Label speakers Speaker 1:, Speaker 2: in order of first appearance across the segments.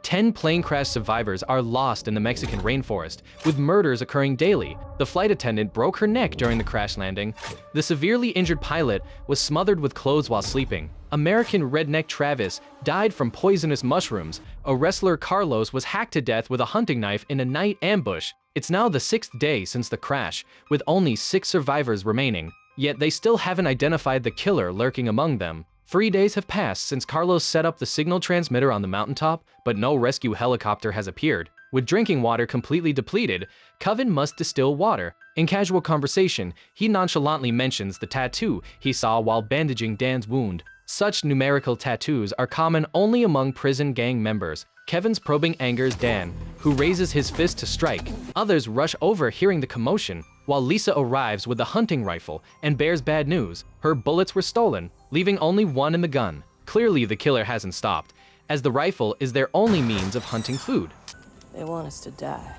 Speaker 1: 10 plane crash survivors are lost in the Mexican rainforest, with murders occurring daily. The flight attendant broke her neck during the crash landing. The severely injured pilot was smothered with clothes while sleeping. American redneck Travis died from poisonous mushrooms. A wrestler Carlos was hacked to death with a hunting knife in a night ambush. It's now the 6th day since the crash, with only 6 survivors remaining. Yet they still haven't identified the killer lurking among them. 3 days have passed since Carlos set up the signal transmitter on the mountaintop, but no rescue helicopter has appeared. With drinking water completely depleted, Coven must distill water. In casual conversation, he nonchalantly mentions the tattoo he saw while bandaging Dan's wound. Such numerical tattoos are common only among prison gang members. Kevin's probing angers Dan, who raises his fist to strike. Others rush over hearing the commotion, while Lisa arrives with a hunting rifle and bears bad news. Her bullets were stolen, leaving only one in the gun. Clearly the killer hasn't stopped, as the rifle is their only means of hunting food.
Speaker 2: They want us to die.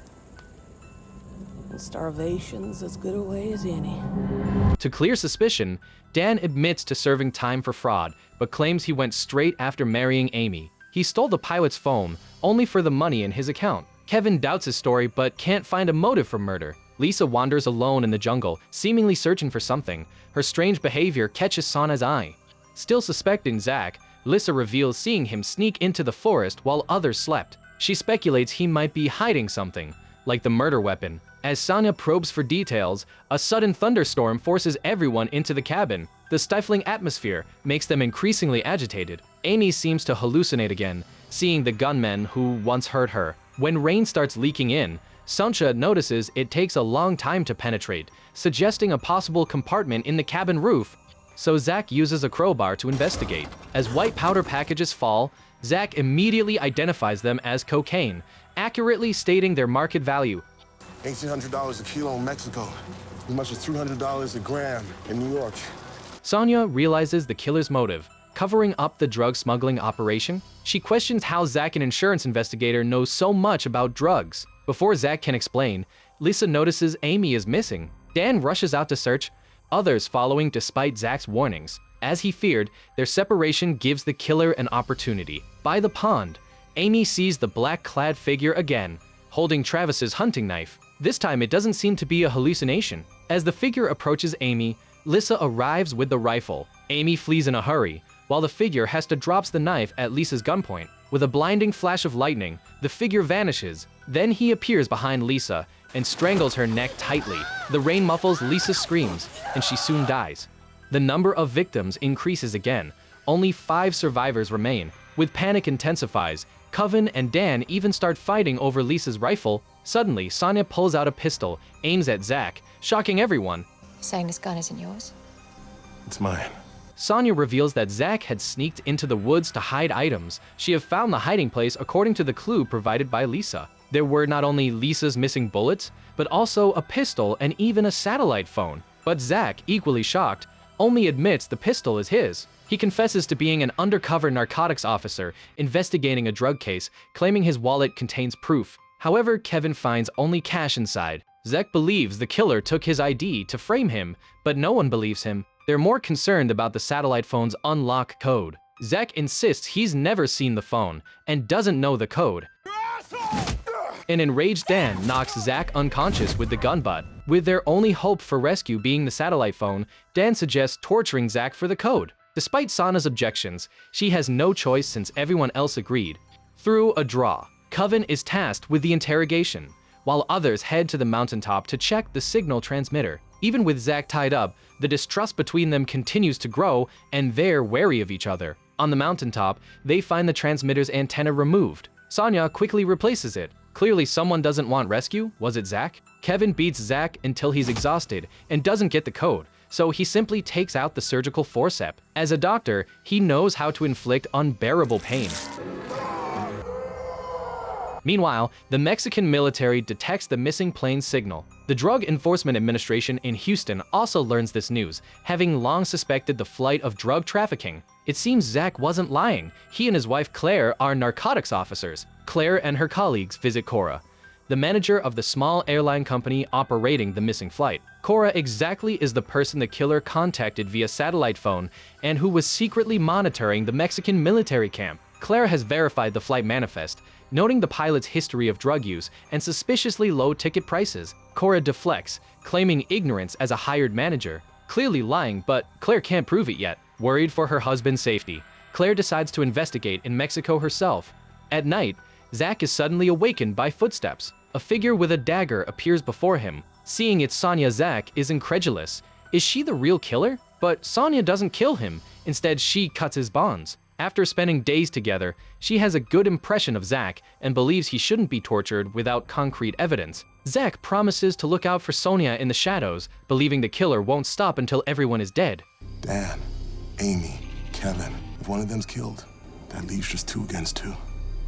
Speaker 2: And starvation's as good a way as any.
Speaker 1: To clear suspicion, Dan admits to serving time for fraud, but claims he went straight after marrying Amy. He stole the pilot's phone, only for the money in his account. Kevin doubts his story but can't find a motive for murder. Lisa wanders alone in the jungle, seemingly searching for something. Her strange behavior catches Sana's eye. Still suspecting Zach, Lisa reveals seeing him sneak into the forest while others slept. She speculates he might be hiding something, like the murder weapon. As Sanya probes for details, a sudden thunderstorm forces everyone into the cabin. The stifling atmosphere makes them increasingly agitated. Amy seems to hallucinate again, seeing the gunmen who once hurt her. When rain starts leaking in, Sancha notices it takes a long time to penetrate, suggesting a possible compartment in the cabin roof. So Zach uses a crowbar to investigate. As white powder packages fall, Zach immediately identifies them as cocaine, accurately stating their market value.
Speaker 3: $1,800 a kilo in Mexico, as much as $300 a gram in New York.
Speaker 1: Sonia realizes the killer's motive, covering up the drug smuggling operation. She questions how Zach, an insurance investigator, knows so much about drugs. Before Zach can explain, Lisa notices Amy is missing. Dan rushes out to search, others following despite Zach's warnings. As he feared, their separation gives the killer an opportunity. By the pond, Amy sees the black-clad figure again, holding Travis's hunting knife. This time it doesn't seem to be a hallucination. As the figure approaches Amy, Lisa arrives with the rifle. Amy flees in a hurry, while the figure has to drop the knife at Lisa's gunpoint. With a blinding flash of lightning, the figure vanishes. Then he appears behind Lisa and strangles her neck tightly. The rain muffles Lisa's screams, and she soon dies. The number of victims increases again. Only 5 survivors remain. With panic intensifies, Coven and Dan even start fighting over Lisa's rifle. Suddenly, Sonia pulls out a pistol, aims at Zach, shocking everyone.
Speaker 4: Saying this gun isn't yours?
Speaker 3: It's mine.
Speaker 1: Sonia reveals that Zach had sneaked into the woods to hide items. She had found the hiding place according to the clue provided by Lisa. There were not only Lisa's missing bullets, but also a pistol and even a satellite phone. But Zach, equally shocked, only admits the pistol is his. He confesses to being an undercover narcotics officer investigating a drug case, claiming his wallet contains proof. However, Kevin finds only cash inside. Zach believes the killer took his ID to frame him, but no one believes him. They're more concerned about the satellite phone's unlock code. Zach insists he's never seen the phone and doesn't know the code. An enraged Dan knocks Zach unconscious with the gun butt. With their only hope for rescue being the satellite phone, Dan suggests torturing Zach for the code. Despite Sana's objections, she has no choice since everyone else agreed. Through a draw, Coven is tasked with the interrogation, while others head to the mountaintop to check the signal transmitter. Even with Zach tied up, the distrust between them continues to grow, and they're wary of each other. On the mountaintop, they find the transmitter's antenna removed. Sonia quickly replaces it. Clearly someone doesn't want rescue. Was it Zach? Kevin beats Zach until he's exhausted and doesn't get the code, so he simply takes out the surgical forceps. As a doctor, he knows how to inflict unbearable pain. Meanwhile, the Mexican military detects the missing plane's signal. The Drug Enforcement Administration in Houston also learns this news, having long suspected the flight of drug trafficking. It seems Zach wasn't lying. He and his wife Claire are narcotics officers. Claire and her colleagues visit Cora, the manager of the small airline company operating the missing flight. Cora exactly is the person the killer contacted via satellite phone and who was secretly monitoring the Mexican military camp. Claire has verified the flight manifest, Noting the pilot's history of drug use and suspiciously low ticket prices, Cora deflects, claiming ignorance as a hired manager, clearly lying, but Claire can't prove it yet. Worried for her husband's safety, Claire decides to investigate in Mexico herself. At night, Zach is suddenly awakened by footsteps. A figure with a dagger appears before him. Seeing it's Sonia, Zach is incredulous. Is she the real killer? But Sonia doesn't kill him. Instead, she cuts his bonds. After spending days together, she has a good impression of Zach and believes he shouldn't be tortured without concrete evidence. Zach promises to look out for Sonia in the shadows, believing the killer won't stop until everyone is dead.
Speaker 3: Dan, Amy, Kevin, if one of them's killed, that leaves just 2 against 2.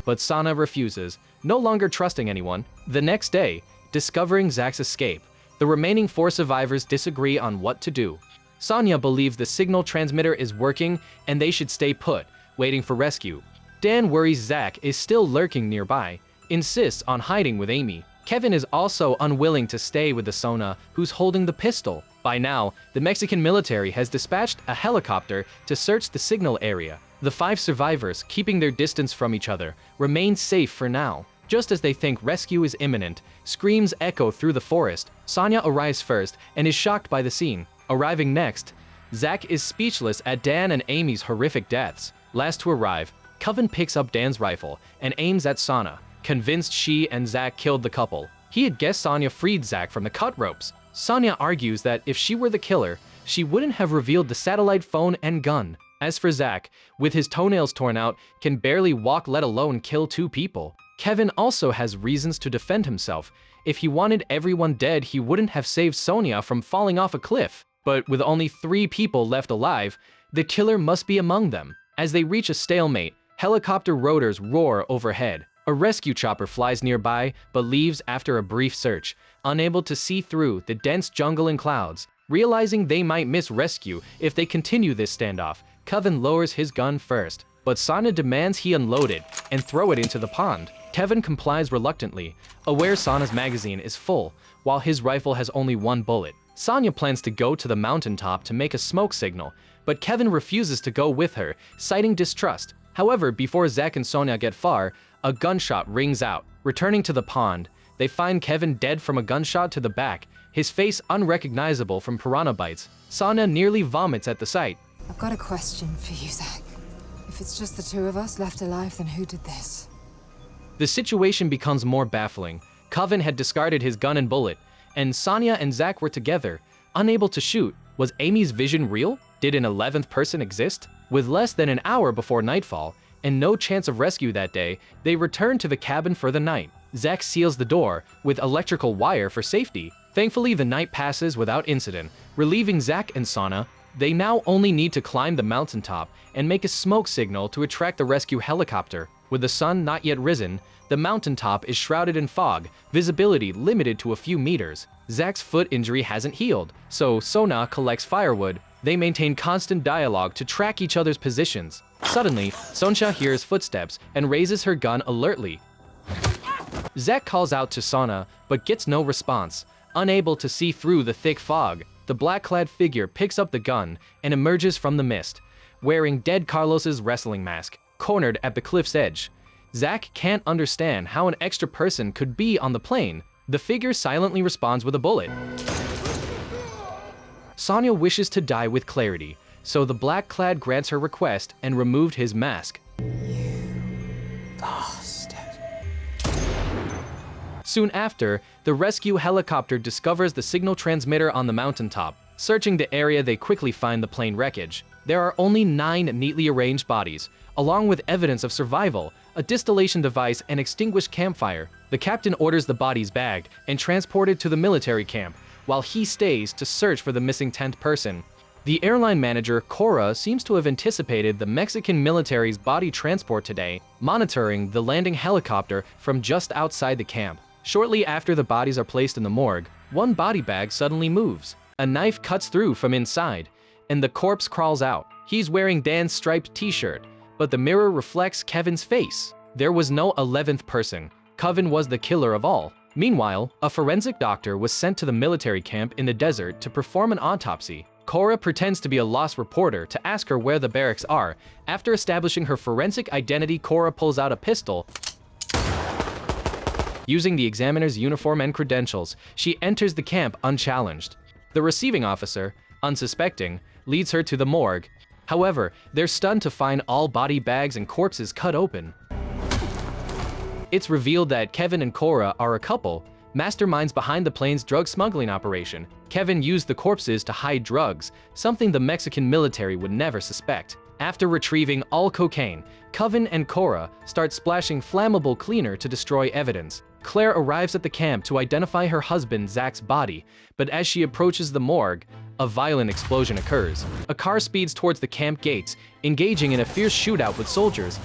Speaker 1: But Sana refuses, no longer trusting anyone. The next day, discovering Zach's escape, the remaining 4 survivors disagree on what to do. Sonia believes the signal transmitter is working and they should stay put, waiting for rescue. Dan worries Zach is still lurking nearby, insists on hiding with Amy. Kevin is also unwilling to stay with the Sona, who's holding the pistol. By now, the Mexican military has dispatched a helicopter to search the signal area. The 5 survivors, keeping their distance from each other, remain safe for now. Just as they think rescue is imminent, screams echo through the forest. Sonia arrives first and is shocked by the scene. Arriving next, Zach is speechless at Dan and Amy's horrific deaths. Last to arrive, Coven picks up Dan's rifle and aims at Sana, convinced she and Zach killed the couple. He had guessed Sonia freed Zach from the cut ropes. Sonia argues that if she were the killer, she wouldn't have revealed the satellite phone and gun. As for Zach, with his toenails torn out, can barely walk let alone kill 2 people. Kevin also has reasons to defend himself. If he wanted everyone dead, he wouldn't have saved Sonia from falling off a cliff. But with only 3 people left alive, the killer must be among them. As they reach a stalemate, helicopter rotors roar overhead. A rescue chopper flies nearby, but leaves after a brief search, unable to see through the dense jungle and clouds. Realizing they might miss rescue if they continue this standoff, Kevin lowers his gun first, but Sana demands he unload it and throw it into the pond. Kevin complies reluctantly, aware Sana's magazine is full, while his rifle has only 1 bullet. Sonia plans to go to the mountaintop to make a smoke signal, but Kevin refuses to go with her, citing distrust. However, before Zach and Sonia get far, a gunshot rings out. Returning to the pond, they find Kevin dead from a gunshot to the back, his face unrecognizable from piranha bites. Sonia nearly vomits at the sight.
Speaker 5: I've got a question for you, Zach. If it's just the 2 of us left alive, then who did this?
Speaker 1: The situation becomes more baffling. Coven had discarded his gun and bullet, and Sonia and Zach were together, unable to shoot. Was Amy's vision real? Did an 11th person exist? With less than an hour before nightfall, and no chance of rescue that day, they return to the cabin for the night. Zach seals the door with electrical wire for safety. Thankfully, the night passes without incident, relieving Zach and Sana. They now only need to climb the mountaintop and make a smoke signal to attract the rescue helicopter. With the sun not yet risen, the mountaintop is shrouded in fog, visibility limited to a few meters. Zach's foot injury hasn't healed, so Sona collects firewood. They maintain constant dialogue to track each other's positions. Suddenly, Sonia hears footsteps and raises her gun alertly. Zach calls out to Sana, but gets no response. Unable to see through the thick fog, the black-clad figure picks up the gun and emerges from the mist, wearing Dead Carlos's wrestling mask, cornered at the cliff's edge. Zach can't understand how an extra person could be on the plane. The figure silently responds with a bullet. Sonia wishes to die with clarity, so the black-clad grants her request and removed his mask.
Speaker 2: Bastard.
Speaker 1: Soon after, the rescue helicopter discovers the signal transmitter on the mountaintop. Searching the area, they quickly find the plane wreckage. There are only 9 neatly arranged bodies, along with evidence of survival, a distillation device, and extinguished campfire. The captain orders the bodies bagged and transported to the military camp, while he stays to search for the missing 10th person. The airline manager, Cora, seems to have anticipated the Mexican military's body transport today, monitoring the landing helicopter from just outside the camp. Shortly after the bodies are placed in the morgue, one body bag suddenly moves. A knife cuts through from inside, and the corpse crawls out. He's wearing Dan's striped t-shirt, but the mirror reflects Kevin's face. There was no 11th person. Kevin was the killer of all. Meanwhile, a forensic doctor was sent to the military camp in the desert to perform an autopsy. Cora pretends to be a lost reporter to ask her where the barracks are. After establishing her forensic identity, Cora pulls out a pistol Using the examiner's uniform and credentials, she enters the camp unchallenged. The receiving officer, unsuspecting, leads her to the morgue. However, they're stunned to find all body bags and corpses cut open. It's revealed that Kevin and Cora are a couple, masterminds behind the plane's drug smuggling operation. Kevin used the corpses to hide drugs, something the Mexican military would never suspect. After retrieving all cocaine, Kevin and Cora start splashing flammable cleaner to destroy evidence. Claire arrives at the camp to identify her husband Zach's body, but as she approaches the morgue, a violent explosion occurs. A car speeds towards the camp gates, engaging in a fierce shootout with soldiers.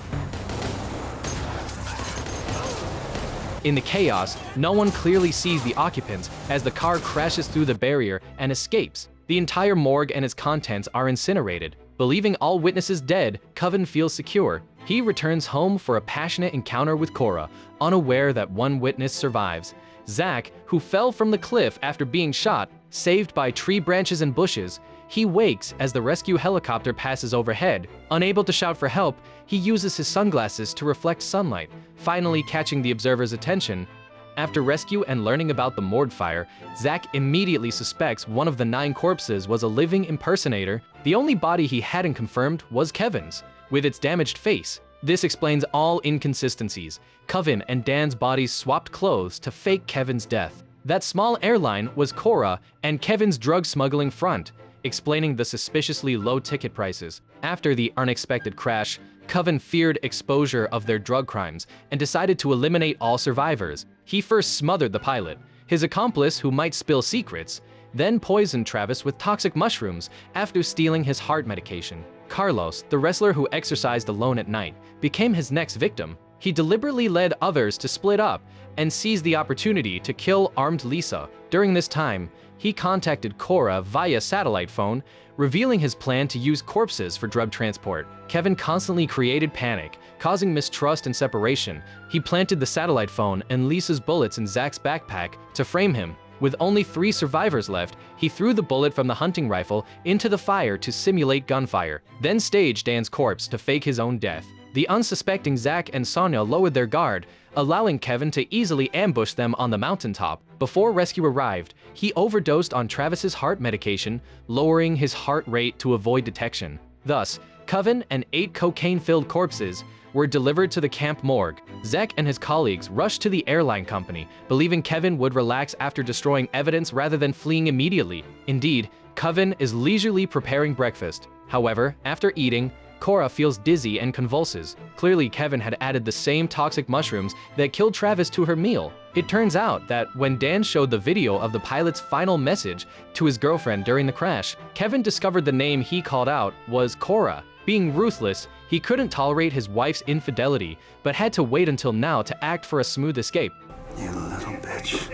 Speaker 1: In the chaos, no one clearly sees the occupants as the car crashes through the barrier and escapes. The entire morgue and its contents are incinerated. Believing all witnesses dead, Kevin feels secure. He returns home for a passionate encounter with Cora, unaware that one witness survives. Zach, who fell from the cliff after being shot, saved by tree branches and bushes, he wakes as the rescue helicopter passes overhead. Unable to shout for help, he uses his sunglasses to reflect sunlight, finally catching the observer's attention. After rescue and learning about the morgue fire, Zach immediately suspects one of the 9 corpses was a living impersonator. The only body he hadn't confirmed was Kevin's, with its damaged face. This explains all inconsistencies. Kevin and Dan's bodies swapped clothes to fake Kevin's death. That small airline was Cora and Kevin's drug smuggling front, explaining the suspiciously low ticket prices. After the unexpected crash, Kevin feared exposure of their drug crimes and decided to eliminate all survivors. He first smothered the pilot, his accomplice who might spill secrets, then poisoned Travis with toxic mushrooms after stealing his heart medication. Carlos, the wrestler who exercised alone at night, became his next victim. He deliberately led others to split up and seized the opportunity to kill armed Lisa. During this time, he contacted Cora via satellite phone, revealing his plan to use corpses for drug transport. Kevin constantly created panic, causing mistrust and separation. He planted the satellite phone and Lisa's bullets in Zach's backpack to frame him. With only 3 survivors left, he threw the bullet from the hunting rifle into the fire to simulate gunfire, then staged Dan's corpse to fake his own death. The unsuspecting Zach and Sonia lowered their guard, allowing Kevin to easily ambush them on the mountaintop. Before rescue arrived, he overdosed on Travis's heart medication, lowering his heart rate to avoid detection. Thus, Kevin and 8 cocaine-filled corpses were delivered to the camp morgue. Zach and his colleagues rushed to the airline company, believing Kevin would relax after destroying evidence rather than fleeing immediately. Indeed, Kevin is leisurely preparing breakfast. However, after eating, Cora feels dizzy and convulses. Clearly, Kevin had added the same toxic mushrooms that killed Travis to her meal. It turns out that when Dan showed the video of the pilot's final message to his girlfriend during the crash, Kevin discovered the name he called out was Cora. Being ruthless, he couldn't tolerate his wife's infidelity, but had to wait until now to act for a smooth escape.
Speaker 6: You little bitch.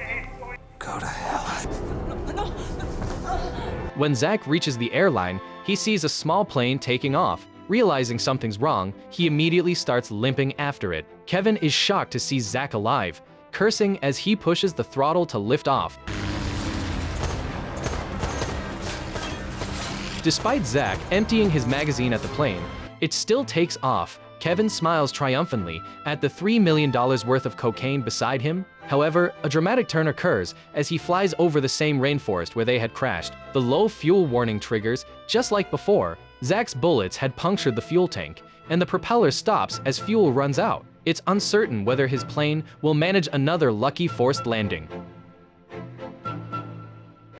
Speaker 6: Go to hell.
Speaker 1: When Zach reaches the airline, he sees a small plane taking off. Realizing something's wrong, he immediately starts limping after it. Kevin is shocked to see Zach alive, cursing as he pushes the throttle to lift off. Despite Zach emptying his magazine at the plane, it still takes off. Kevin smiles triumphantly at the $3 million worth of cocaine beside him. However, a dramatic turn occurs as he flies over the same rainforest where they had crashed. The low fuel warning triggers, just like before. Zach's bullets had punctured the fuel tank, and the propeller stops as fuel runs out. It's uncertain whether his plane will manage another lucky forced landing.